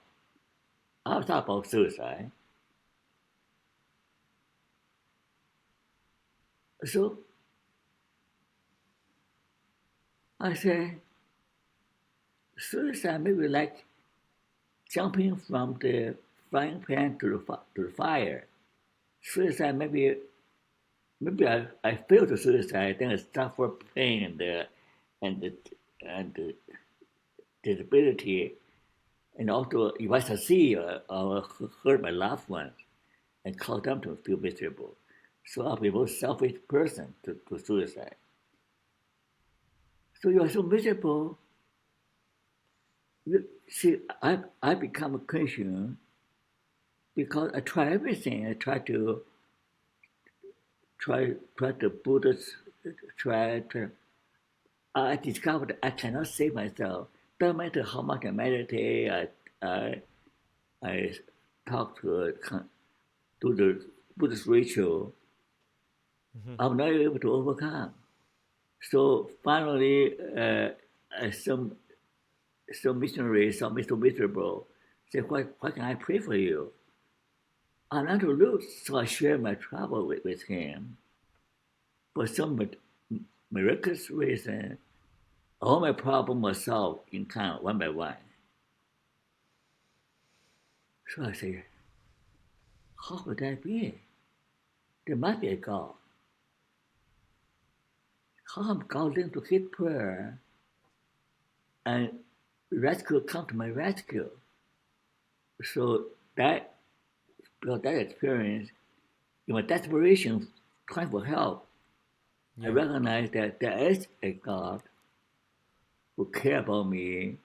I'll talk about suicide. So I say, suicide may be like jumping from the frying pan to the fire. Suicide maybe I fail to suicide, then I suffer pain and the disability, and also if I succeed, I'll hurt my loved ones and cause them to feel miserable. So I'll be a more selfish person to suicide. So you are so miserable. See, I become a Christian because I try everything. I try the Buddhist, I discovered I cannot save myself. No matter how much I meditate, I talk to do the Buddhist ritual, I'm not able to overcome. So finally, some missionaries saw me so miserable, said, why can I pray for you? I'm not to lose. So I share my trouble with him. For some miraculous reason, all my problems were solved in time, one by one. So I say, how could that be? There must be a God. How come God listened to his prayer and rescue come to my rescue? So because that experience, in my desperation, trying for help, I recognize that there is a God who cares about me,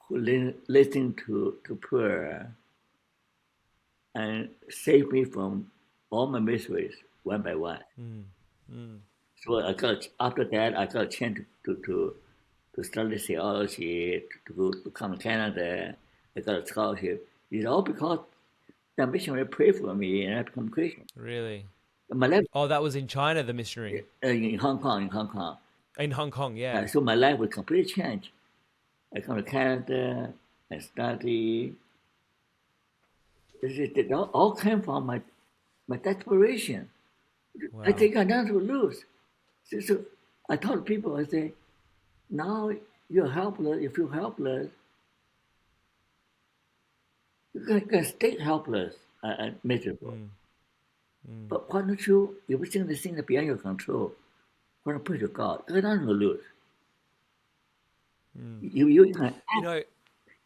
who listens to prayer and save me from all my miseries one by one. So after that, I got a chance to study theology, to come to Canada. I got a scholarship. It's all because the missionary prayed for me and I become Christian. Really? My life Oh, that was in China, the missionary. in Hong Kong. In Hong Kong, yeah. So my life was completely changed. I come to Canada, I study. It all came from my desperation. Wow. I think I got nothing to lose. So I told people, I say, now you're helpless, you feel helpless. You can stay helpless and miserable. But why don't you think the things are beyond your control? Why don't you pray to God? You got nothing to lose. You can act. You know,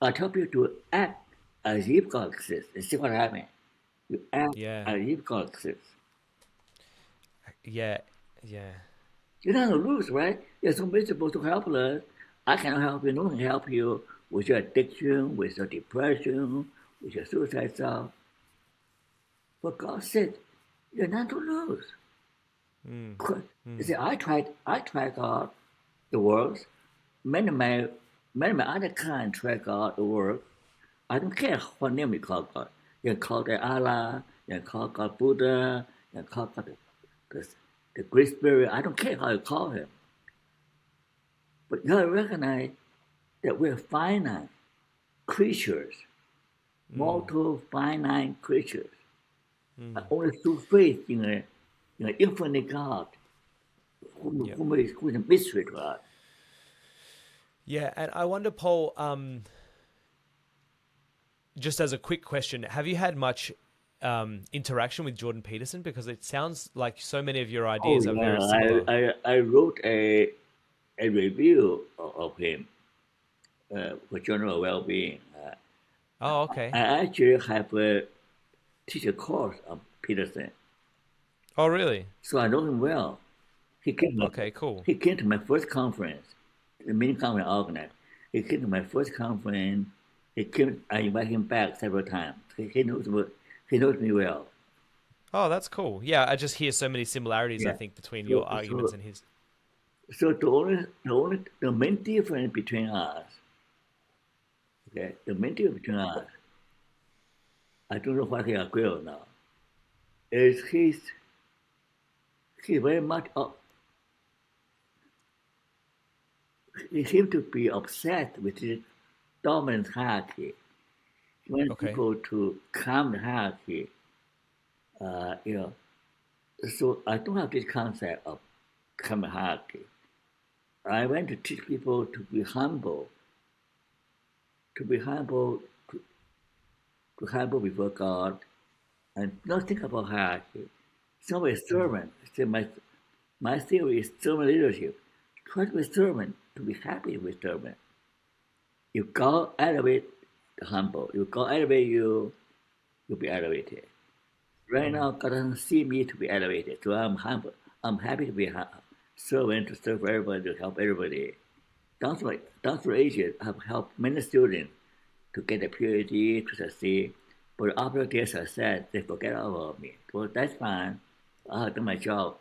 I tell people to act as if God exists and see what happens. You act yeah, as if God exists. yeah. You're not going to lose, right? You're so miserable, so helpless. I cannot help you. No one can help you with your addiction, with your depression, with your suicide thought. For God's sake, you're not to lose. You see, I tried God, the works. Many of my other kind tried God, the work. I don't care what name you call God. You can call it Allah, you can call God Buddha, you can call God the Great Spirit. I don't care how you call him. But you gotta recognize that we're finite creatures, mortal finite creatures. Only through faith in an infinite God who is a mystery to us. Yeah, and I wonder, Paul, just as a quick question, have you had much interaction with Jordan Peterson? Because it sounds like so many of your ideas are very similar. I wrote a review of him for General Well-being. Oh, okay. I actually have teach a course on Peterson, Oh, really? so I know him well. Okay, cool. He came to my first conference, the mini conference I organized. He came to my first conference. I invited him back several times. He knows me well. Oh, that's cool. Yeah, I just hear so many similarities, I Yeah. think, between your arguments and his. So the main difference between us, okay, the main difference between us, I don't know what he agree or not, is he very much he seems to be obsessed with the dominant hierarchy. He wants people to calm the hierarchy. So I don't have this concept of calm hierarchy. I want to teach people to be humble, to humble before God, and not think about hierarchy. So a servant. So my theory is servant leadership. Try to be a servant, to be happy with servant. If God elevate the humble, if God elevate you, you'll be elevated. Right now, God doesn't see me to be elevated, so I'm humble. I'm happy to be a servant, to serve everybody, to help everybody. Down through ages, I've helped many students to get a PhD, to succeed. But after their success, they forget about me. Well, that's fine. I have done my job.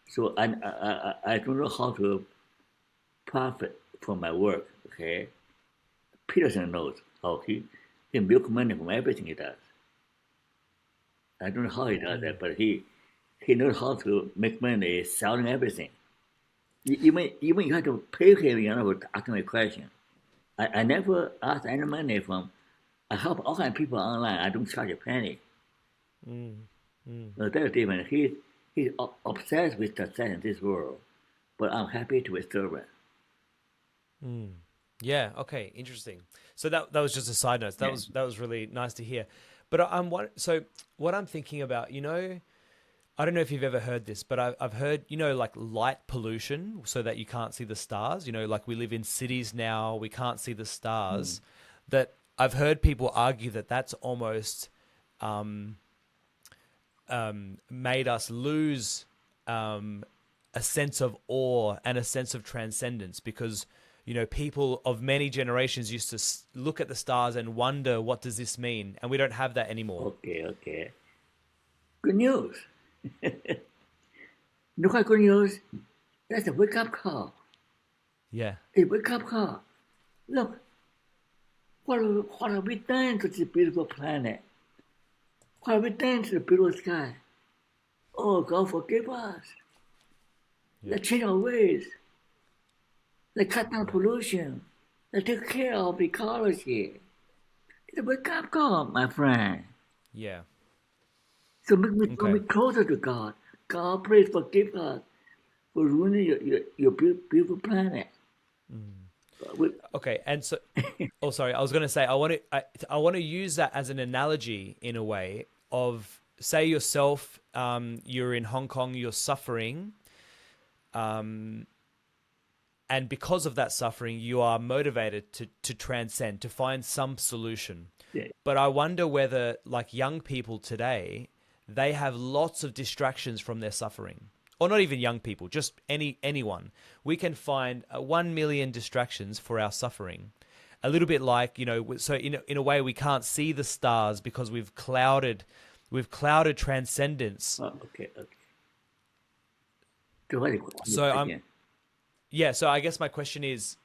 So I don't know how to profit from my work. Okay, Peterson knows how he milk money from everything he does. I don't know how he does that, but he he knows how to make money selling everything. Even you have to pay him, to ask him a question. I never ask any money from. I help all kind of people online. I don't charge a penny. No, that's different. He's obsessed with success in this world, but I'm happy to be servant. Yeah. Okay. Interesting. So that was just a side note. That was really nice to hear. But what I'm thinking about, I don't know if you've ever heard this, but I've heard, like light pollution, so that you can't see the stars. Like we live in cities now, we can't see the stars. That I've heard people argue that that's almost made us lose a sense of awe and a sense of transcendence, because people of many generations used to look at the stars and wonder, what does this mean? And we don't have that anymore. Okay. Good news. Look at good news. That's a wake-up call. Yeah. A wake-up call. Look, what have we done to this beautiful planet? What have we done to the beautiful sky? Oh, God forgive us. Let's change our ways. Let's cut down pollution. Let's take care of ecology. It's a wake-up call, my friend. Yeah. So make me closer to God. God, please forgive us for ruining your beautiful planet. Okay, and so, sorry, I was going to say, I want to use that as an analogy in a way of, say yourself, you're in Hong Kong, you're suffering, and because of that suffering, you are motivated to transcend, to find some solution. Yeah. But I wonder whether, like young people today, they have lots of distractions from their suffering. Or not even young people, just anyone. We can find 1 million distractions for our suffering. A little bit like, so in a way we can't see the stars because we've clouded transcendence. Oh, okay. So I guess my question is,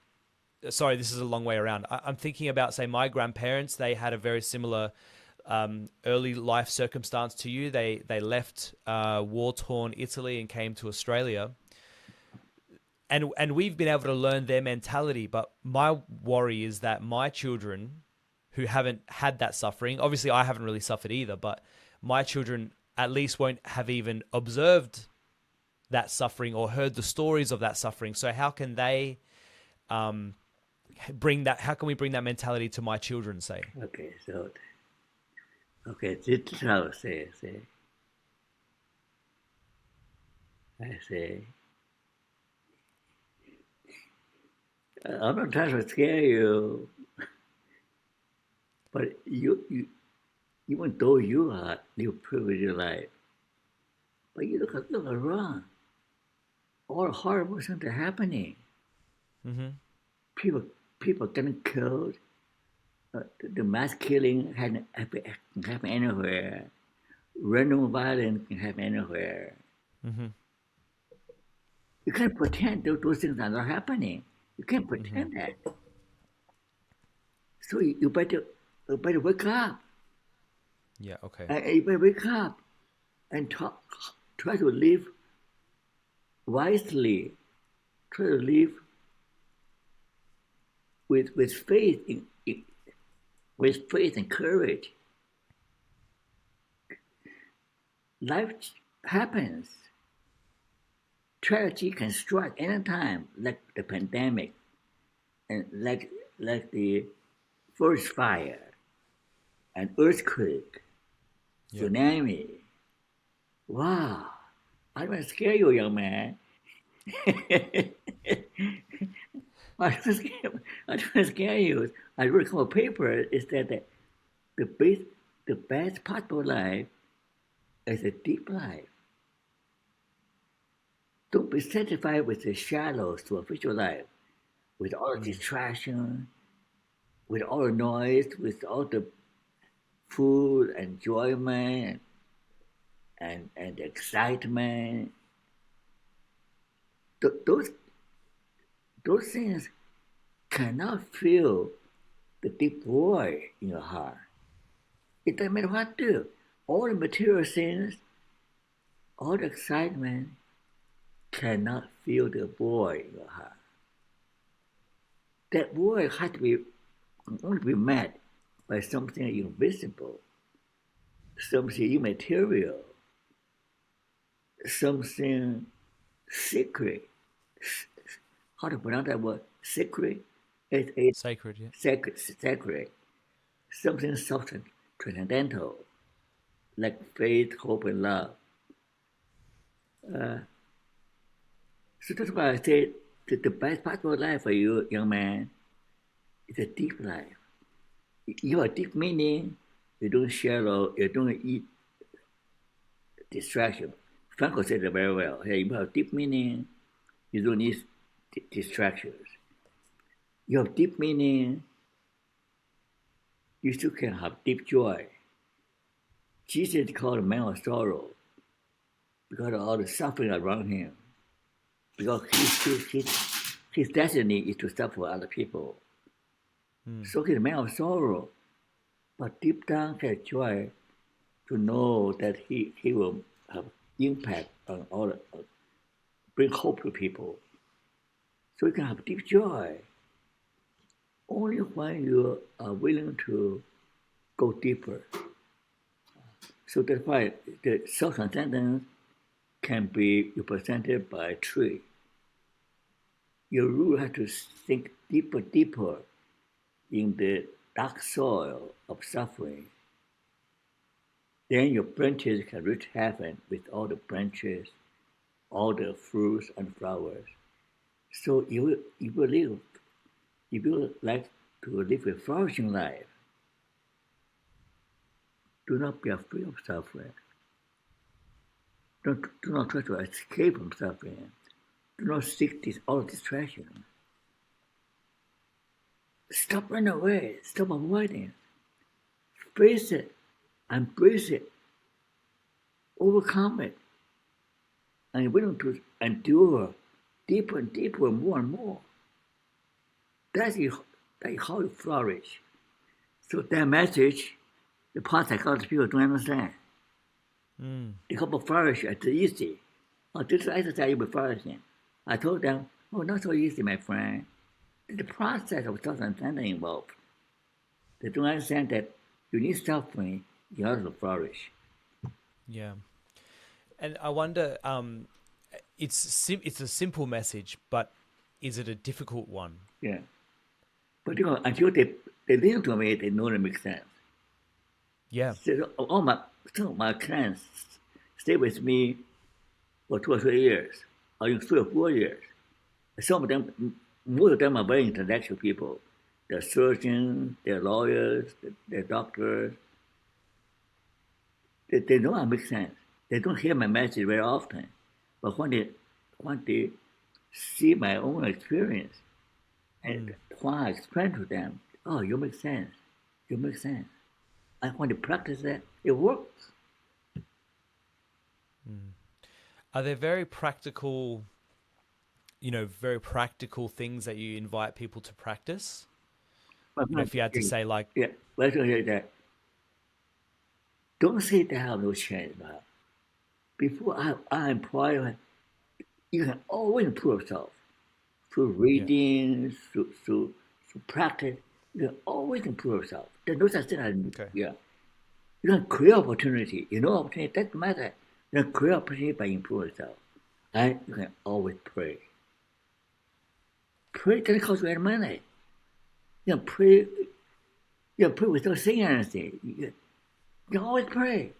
sorry, this is a long way around. I'm thinking about, say, my grandparents. They had a very similar early life circumstance to you. They left war-torn Italy and came to Australia, and we've been able to learn their mentality. But my worry is that my children, who haven't had that suffering, obviously I haven't really suffered either, but my children at least won't have even observed that suffering or heard the stories of that suffering. So how can they bring that? How can we bring that mentality to my children? Say. Okay, this is how I say. I say, I'm not trying to scare you, but you even though you live privileged life, but you look around, all horrible things are happening. Mm-hmm. People getting killed. The mass killing can happen anywhere. Random violence can happen anywhere. Mm-hmm. You can't pretend those things are not happening. You can't pretend that. So you better wake up. Yeah. Okay. You better wake up and try to live wisely. Try to live with faith with faith and courage. Life happens. Tragedy can strike anytime, like the pandemic, and like the forest fire, an earthquake, tsunami. Wow! I don't want to scare you, young man. I don't want to scare you. I wrote a paper. Is that the best part of life is a deep life. Don't be satisfied with the shallow, superficial life, with all the distraction, with all the noise, with all the food, enjoyment, and excitement. Those things cannot fill the deep void in your heart. It doesn't matter what to do. All the material things all the excitement cannot fill the void in your heart. That void has to be only be met by something invisible, something immaterial, something secret. How to pronounce that word? Secret? It's Sacred, yeah. sacred. Something substance, transcendental, like faith, hope, and love. So that's why I say the best part of life for you, young man, is a deep life. You have deep meaning, you don't shallow, you don't eat distraction. Frankel said it very well. Hey, you have deep meaning, you don't need distractions. You have deep meaning, you still can have deep joy. Jesus is called a man of sorrow because of all the suffering around him. Because his destiny is to suffer for other people. So he's a man of sorrow. But deep down he has joy to know that he will have impact on all, bring hope to people. So you can have deep joy only when you are willing to go deeper. So that's why the self-transcendence can be represented by a tree. You really have to think deeper in the dark soil of suffering. Then your branches can reach heaven with all the branches, all the fruits and flowers. So if you like to live a flourishing life, do not be afraid of suffering. Do not try to escape from suffering. Do not seek all distraction. Stop running away. Stop avoiding. Face it. Embrace it. Overcome it. And you're willing to endure deeper and deeper, more and more. That is how you flourish. So that message, the part psychology people don't understand. They come to flourish, it's easy. Oh, this exercise you'll be flourishing. I told them, oh, not so easy, my friend. The process of self-understanding involved. They don't understand that you need suffering in order to flourish. Yeah. And I wonder, it's a simple message, but is it a difficult one? Yeah. But until they listen to me, they know it makes sense. Yeah. So some of my clients stay with me for 2 or 3 years, or even 3 or 4 years. Some of them, most of them are very intellectual people. They're surgeons, they're lawyers, they're doctors. They know it makes sense. They don't hear my message very often, but when they see my own experience, and when I explain to them, oh, you make sense, you make sense. And when they practice that, it works. Are there very practical things that you invite people to practice? If you had to say, like, yeah, let's say that. Don't say they have no chance, man. Before I employ, you can always improve yourself through reading, through practice. You can always improve yourself. There's no such thing as yeah. You can create opportunity. You know opportunity doesn't matter. You can create opportunity by improving yourself, and you can always pray. Pray doesn't cost you any money. You can pray. You can pray without saying anything. You can always pray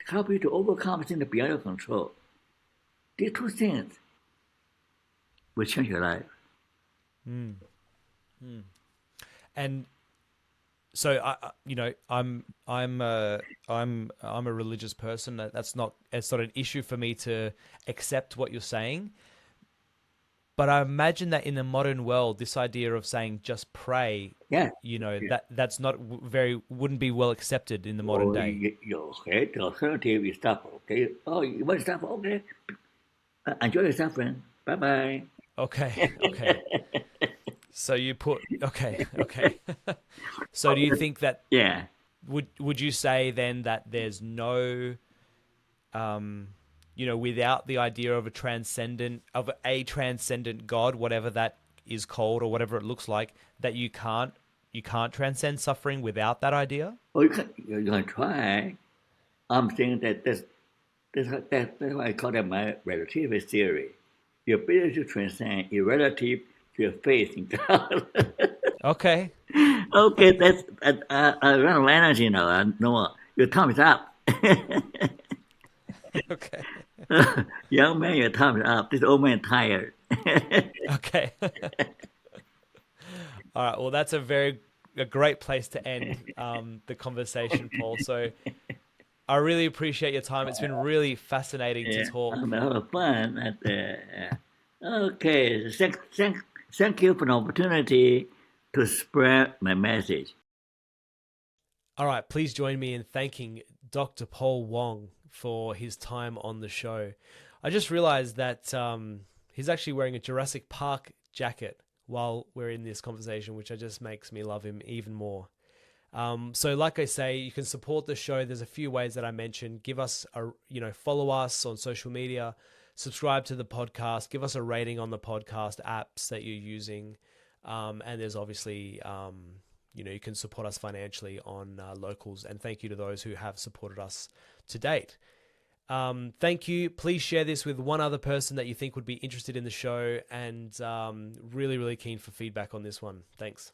to help you to overcome things beyond your control. These two things will change your life. And so I'm a religious person. It's not an issue for me to accept what you're saying. But I imagine that in the modern world, this idea of saying just pray, that's not wouldn't be well accepted in the modern day. Okay, the alternative is suffer. Okay, oh, you want to suffer? Okay, enjoy your suffering. Bye bye. Okay. So you put okay. So do you think that? Yeah. Would you say then that there's no without the idea of a transcendent God, whatever that is called or whatever it looks like, that you can't transcend suffering without that idea? Well, you can try. I'm saying that that's why I call that my relativity theory. Your ability to transcend is relative to your faith in God. Okay. Okay, that's I run out of energy now. No, your time is up. Okay. Young man, your time is up. This old man tired. Okay. All right. Well, that's a great place to end the conversation, Paul. So I really appreciate your time. It's been really fascinating to Yeah, talk. I'm having fun. Okay, thank you for the opportunity to spread my message. All right. Please join me in thanking Dr. Paul Wong for his time on the show. I just realized that he's actually wearing a Jurassic Park jacket while we're in this conversation, which just makes me love him even more. So like I say, you can support the show. There's a few ways that I mentioned. Give us follow us on social media, subscribe to the podcast, give us a rating on the podcast apps that you're using. And there's obviously, you can support us financially on Locals. And thank you to those who have supported us to date. Thank you. Please share this with one other person that you think would be interested in the show, and really, really keen for feedback on this one. Thanks.